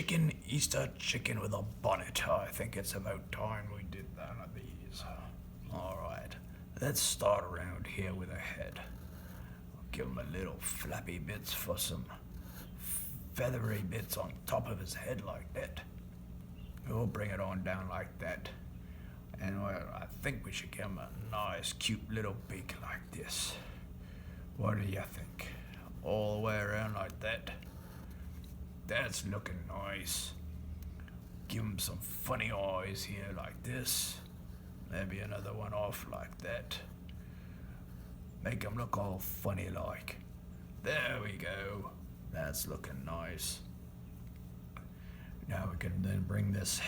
chicken, Easter chicken with a bonnet. I think it's about time we did one of these. Alright, let's start around here with a head. Give him a little flappy bits for some feathery bits on top of his head like that. We'll bring it on down like that. And I think we should give him a nice, cute little beak like this. What do you think? All the way around like that? That's looking nice. Give him some funny eyes here like this. Maybe another one off like that. Make him look all funny like. There we go. That's looking nice. Now we can then bring this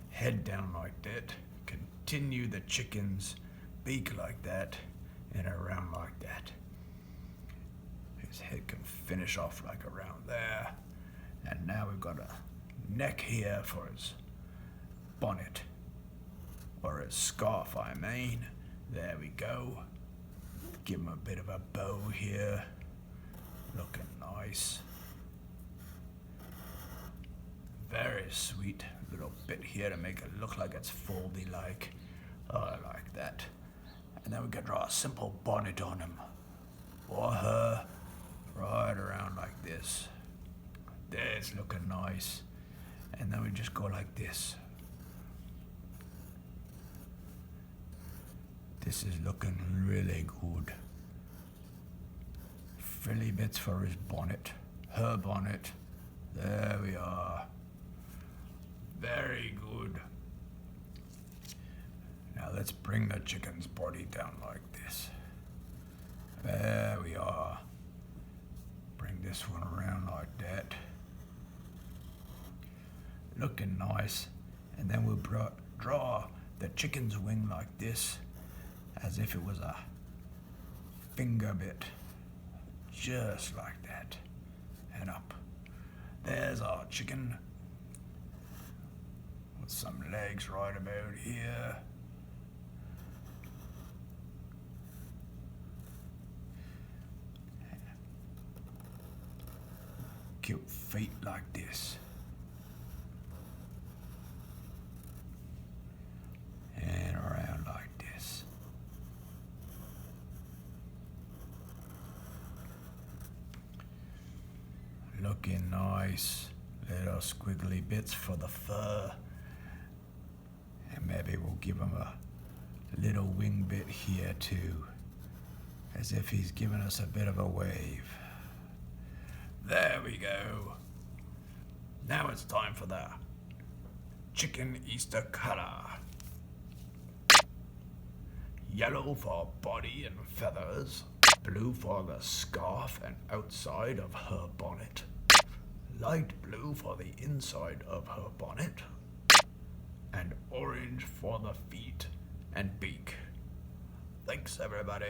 head down like that. Continue the chicken's beak like that and around like that. His head can finish off like around there. And now we've got a neck here for his bonnet. Or his scarf, I mean. There we go. Give him a bit of a bow here. Looking nice. Very sweet little bit here to make it look like it's foldy like. Oh, I like that. And then we can draw a simple bonnet on him. Or her. Right around like this. That's looking nice. And then we just go like this. This is looking really good. Frilly bits for his bonnet. Her bonnet. There we are. Very good. Now let's bring the chicken's body down like this. There we are. Bring this one around like that. Looking nice. And then we'll draw the chicken's wing like this, as if it was a finger bit. Just like that. And up. There's our chicken. With some legs right about here. Cute feet like this. And around like this. Looking nice. Little squiggly bits for the fur. And maybe we'll give him a little wing bit here too. As if he's giving us a bit of a wave. There we go. Now it's time for the chicken Easter color. Yellow for body and feathers, blue for the scarf and outside of her bonnet, light blue for the inside of her bonnet, and orange for the feet and beak. Thanks, everybody.